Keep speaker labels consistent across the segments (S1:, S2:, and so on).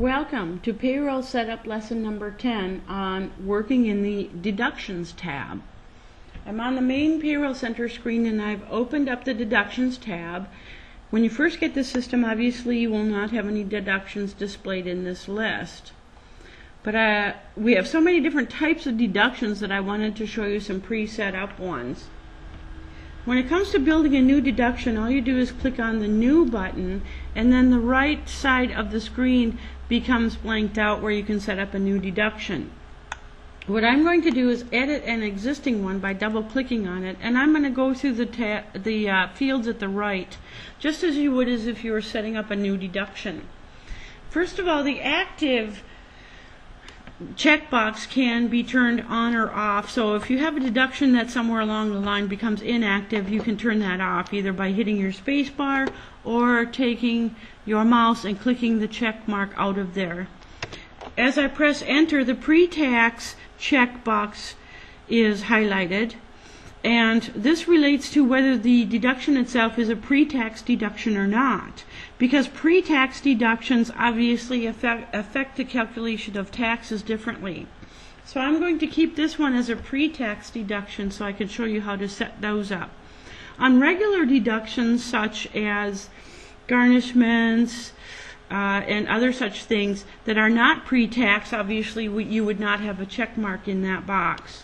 S1: Welcome to Payroll Setup Lesson number 10 on working in the Deductions tab. I'm on the main Payroll Center screen and I've opened up the Deductions tab. When you first get the system, obviously you will not have any deductions displayed in this list. But we have so many different types of deductions that I wanted to show you some pre-set up ones. When it comes to building a new deduction, all you do is click on the New button, and then the right side of the screen becomes blanked out where you can set up a new deduction. What I'm going to do is edit an existing one by double-clicking on it, and I'm going to go through the fields at the right, just as you would as if you were setting up a new deduction. First of all, the active checkbox can be turned on or off. So if you have a deduction that somewhere along the line becomes inactive, you can turn that off either by hitting your space bar or taking your mouse and clicking the check mark out of there. As I press enter, the pre-tax checkbox is highlighted, and this relates to whether the deduction itself is a pre-tax deduction or not, because pre-tax deductions obviously affect the calculation of taxes differently. So I'm going to keep this one as a pre-tax deduction so I can show you how to set those up. On regular deductions such as garnishments and other such things that are not pre-tax, obviously you would not have a check mark in that box.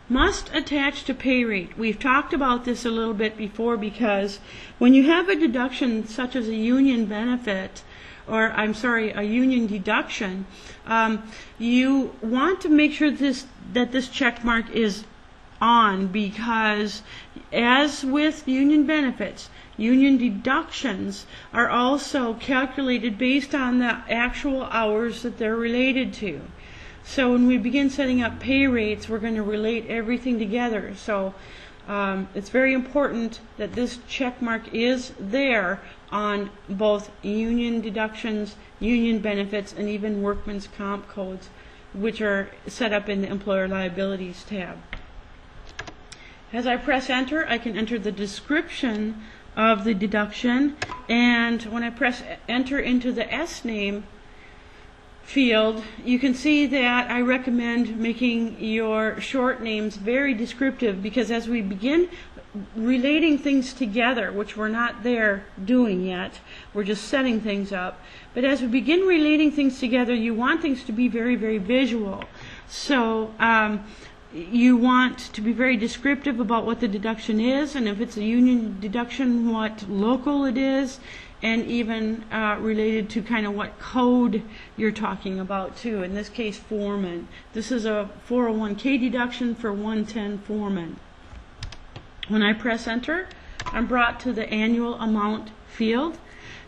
S1: Must attach to pay rate. We've talked about this a little bit before, because when you have a deduction such as a union benefit, or a union deduction, you want to make sure that this check mark is on, because as with union benefits, union deductions are also calculated based on the actual hours that they're related to. So when we begin setting up pay rates, we're going to relate everything together. So it's very important that this check mark is there on both union deductions, union benefits, and even workman's comp codes, which are set up in the Employer Liabilities tab. As I press enter, I can enter the description of the deduction, and when I press enter into the S name field, you can see that I recommend making your short names very descriptive, because as we begin relating things together, which we're not there doing yet, we're just setting things up, but as we begin relating things together, you want things to be very, very visual. So you want to be very descriptive about what the deduction is, and if it's a union deduction, what local it is, and even related to kind of what code you're talking about too. In this case, foreman. This is a 401k deduction for 110 foreman. When I press enter, I'm brought to the annual amount field.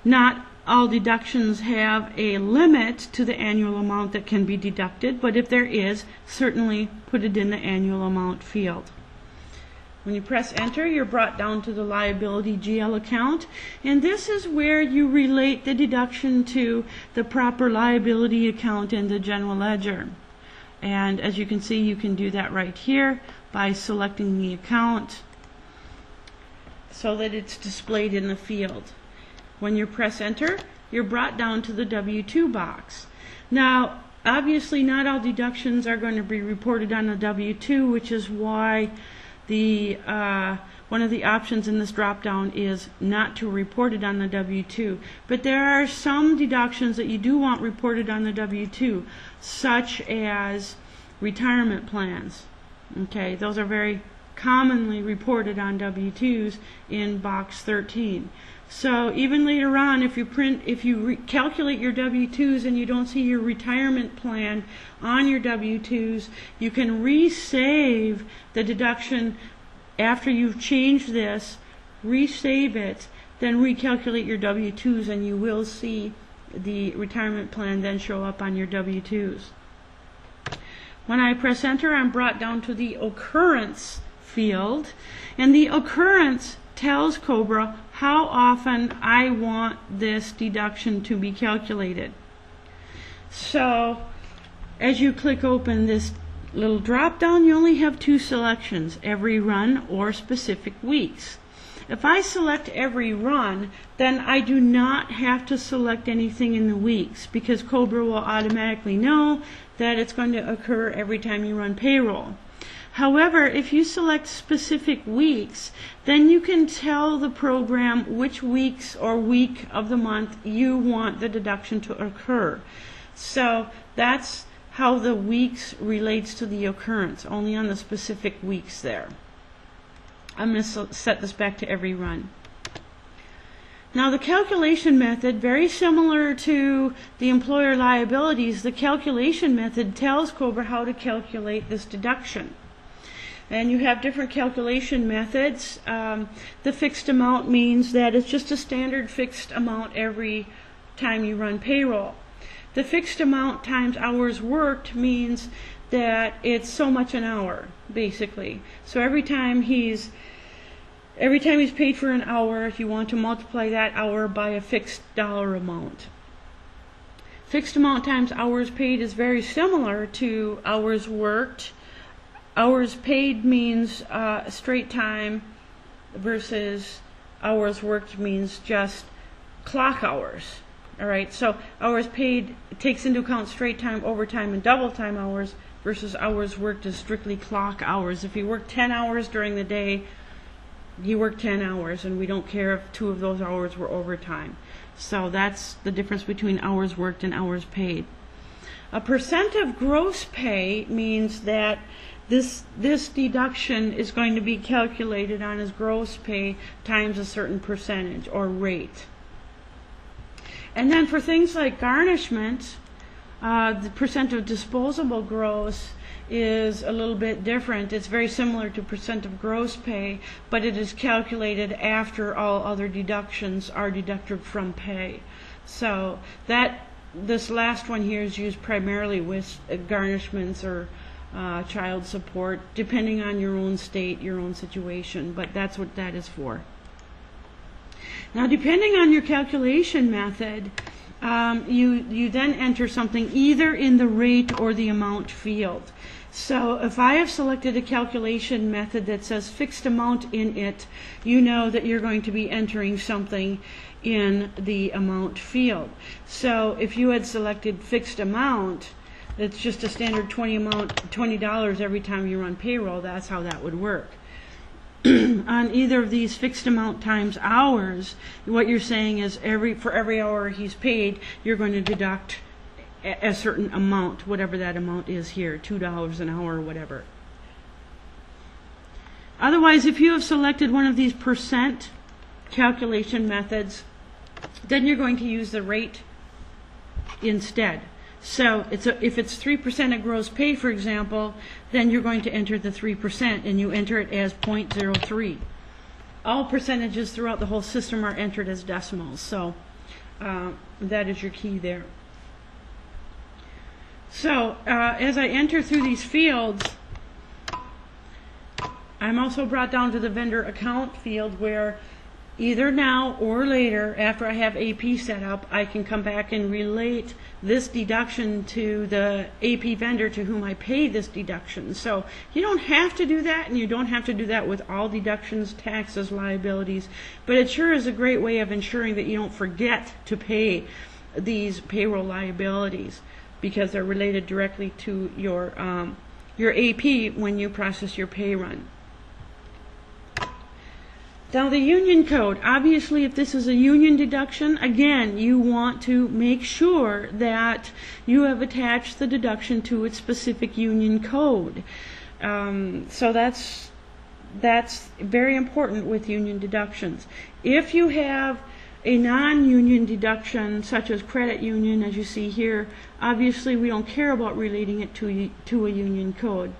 S1: Not all deductions have a limit to the annual amount that can be deducted, but if there is, certainly put it in the annual amount field. When you press enter, you're brought down to the Liability GL Account, and this is where you relate the deduction to the proper liability account in the general ledger. And as you can see, you can do that right here by selecting the account so that it's displayed in the field. When you press enter, you're brought down to the W-2 box. Now, obviously not all deductions are going to be reported on the W-2, which is why one of the options in this drop down is not to report it on the W-2. But there are some deductions that you do want reported on the W-2, such as retirement plans. Okay, those are very commonly reported on W-2s in box 13. So even later on, if you calculate your W-2s and you don't see your retirement plan on your W-2s, you can resave the deduction after you've changed this, resave it, then recalculate your W-2s, and you will see the retirement plan then show up on your W-2s. When I press enter, I'm brought down to the Occurrence field, and the Occurrence tells COBRA how often I want this deduction to be calculated. So as you click open this little drop down, you only have two selections: every run or specific weeks. if I select every run, then I do not have to select anything in the weeks, because COBRA will automatically know that it's going to occur every time you run payroll. However, if you select specific weeks, then you can tell the program which weeks or week of the month you want the deduction to occur. So that's how the weeks relates to the occurrence, only on the specific weeks there. I'm going to set this back to every run. Now the calculation method, very similar to the employer liabilities, the calculation method tells COBRA how to calculate this deduction. And you have different calculation methods. The fixed amount means that it's just a standard fixed amount every time you run payroll. The fixed amount times hours worked means that it's so much an hour, basically. So every time he's paid for an hour, you want to multiply that hour by a fixed dollar amount. Fixed amount times hours paid is very similar to hours worked. Hours paid means straight time versus hours worked means just clock hours. All right, so hours paid takes into account straight time, overtime, and double time hours versus hours worked is strictly clock hours. If you work 10 hours during the day, you work 10 hours, and we don't care if 2 of those hours were overtime. So that's the difference between hours worked and hours paid. A percent of gross pay means that this deduction is going to be calculated on his gross pay times a certain percentage or rate. And then for things like garnishment, the percent of disposable gross is a little bit different. It's very similar to percent of gross pay, but it is calculated after all other deductions are deducted from pay. So this last one here is used primarily with garnishments or child support, depending on your own state, your own situation, but that's what that is for. Now, depending on your calculation method, you then enter something either in the rate or the amount field. So if I have selected a calculation method that says fixed amount in it, you know that you're going to be entering something in the amount field. So if you had selected fixed amount, it's just a standard $20 every time you run payroll, that's how that would work. On either of these fixed amount times hours, what you're saying is for every hour he's paid, you're going to deduct a certain amount, whatever that amount is here, $2 an hour or whatever. Otherwise, if you have selected one of these percent calculation methods, then you're going to use the rate instead. So if it's 3% of gross pay, for example, then you're going to enter the 3%, and you enter it as 0.03. All percentages throughout the whole system are entered as decimals, so that is your key there. So as I enter through these fields, I'm also brought down to the vendor account field, where either now or later, after I have AP set up, I can come back and relate this deduction to the AP vendor to whom I pay this deduction. So you don't have to do that, and you don't have to do that with all deductions, taxes, liabilities, but it sure is a great way of ensuring that you don't forget to pay these payroll liabilities, because they're related directly to your AP when you process your pay run. Now the union code, obviously if this is a union deduction, again, you want to make sure that you have attached the deduction to its specific union code. So that's very important with union deductions. If you have a non-union deduction, such as credit union, as you see here, obviously we don't care about relating it to a union code.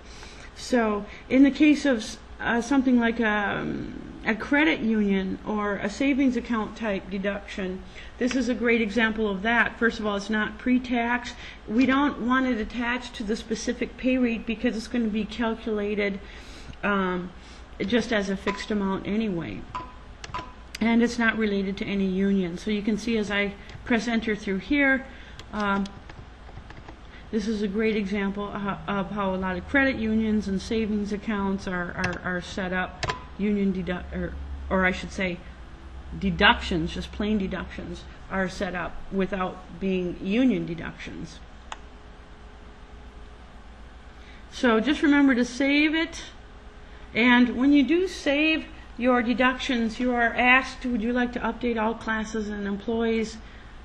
S1: So in the case of something like a credit union or a savings account type deduction, this is a great example of that. First of all, it's not pre-tax. We don't want it attached to the specific pay rate because it's going to be calculated just as a fixed amount anyway. And it's not related to any union. So you can see as I press enter through here, this is a great example of how a lot of credit unions and savings accounts are set up. or I should say deductions, just plain deductions, are set up without being union deductions. So just remember to save it, and when you do save your deductions, you are asked, would you like to update all classes and employees'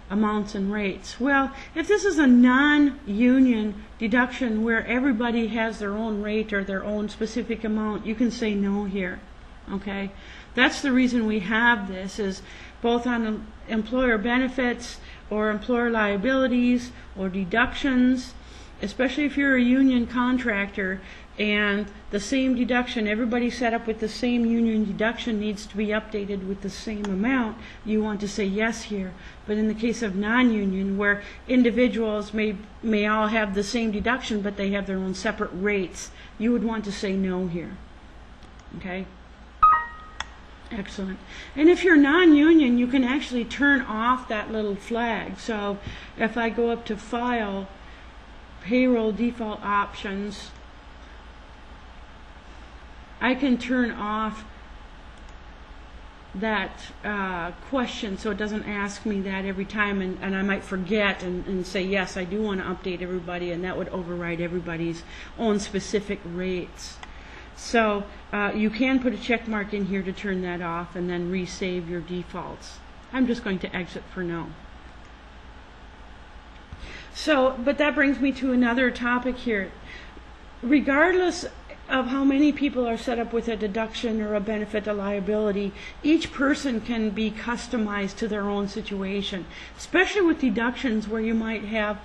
S1: amounts and rates? Well, if this is a non-union deduction where everybody has their own rate or their own specific amount, you can say no here. Okay? That's the reason we have this, is both on employer benefits or employer liabilities or deductions, especially if you're a union contractor and the same deduction, everybody set up with the same union deduction needs to be updated with the same amount, you want to say yes here. But in the case of non-union, where individuals may all have the same deduction but they have their own separate rates, you would want to say no here. Okay? Excellent. And if you're non-union, you can actually turn off that little flag. So if I go up to File, Payroll Default Options, I can turn off that question so it doesn't ask me that every time, and I might forget and say yes, I do want to update everybody, and that would override everybody's own specific rates. So you can put a check mark in here to turn that off and then resave your defaults. I'm just going to exit for no. So, but that brings me to another topic here. Regardless of how many people are set up with a deduction or a benefit, a liability, each person can be customized to their own situation, especially with deductions where you might have,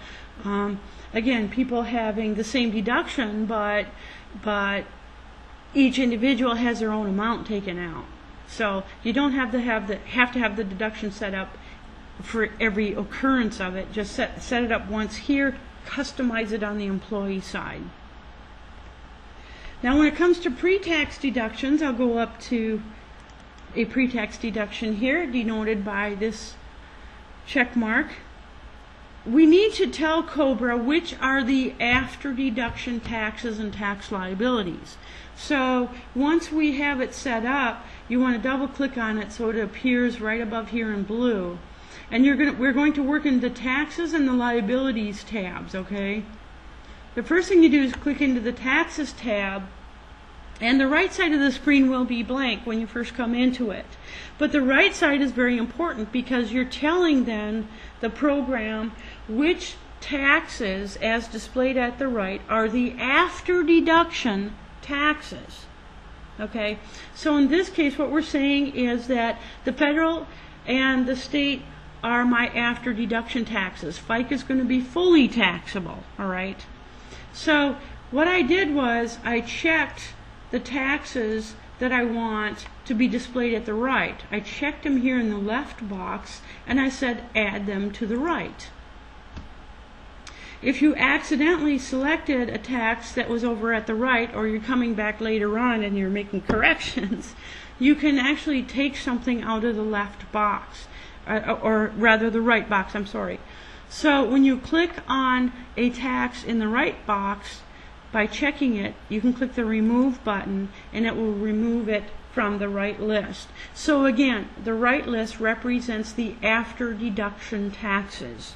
S1: again, people having the same deduction, but each individual has their own amount taken out. So you don't have to have the deduction set up for every occurrence of it. Just set it up once here, customize it on the employee side. Now when it comes to pre-tax deductions, I'll go up to a pre-tax deduction here, denoted by this check mark. We need to tell COBRA which are the after deduction taxes and tax liabilities. So once we have it set up, you want to double click on it so it appears right above here in blue. And we're going to work in the taxes and the liabilities tabs, okay? The first thing you do is click into the taxes tab, and the right side of the screen will be blank when you first come into it. But the right side is very important because you're telling then the program which taxes, as displayed at the right, are the after deduction taxes. Okay? So in this case, what we're saying is that the federal and the state are my after deduction taxes. FICA is going to be fully taxable, all right? So what I did was I checked the taxes that I want to be displayed at the right. I checked them here in the left box, and I said add them to the right. If you accidentally selected a tax that was over at the right, or you're coming back later on and you're making corrections, you can actually take something out of the left box, or rather the right box, I'm sorry. So when you click on a tax in the right box, by checking it, you can click the remove button and it will remove it from the right list. So again, the right list represents the after deduction taxes.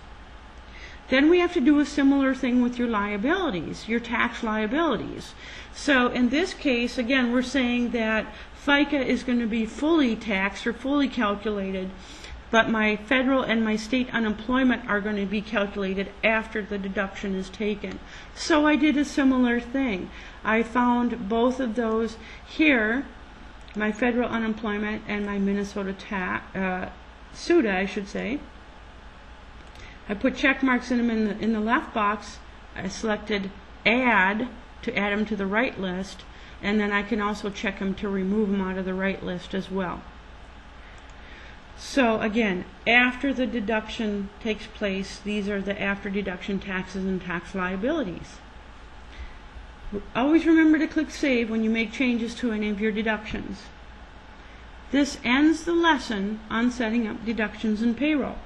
S1: Then we have to do a similar thing with your liabilities, your tax liabilities. So in this case, again, we're saying that FICA is going to be fully taxed or fully calculated, but my federal and my state unemployment are going to be calculated after the deduction is taken. So I did a similar thing. I found both of those here, my federal unemployment and my Minnesota SUTA, I should say. I put check marks in them in the left box. I selected add to add them to the right list, and then I can also check them to remove them out of the right list as well. So again, after the deduction takes place, these are the after deduction taxes and tax liabilities. Always remember to click save when you make changes to any of your deductions. This ends the lesson on setting up deductions and payroll.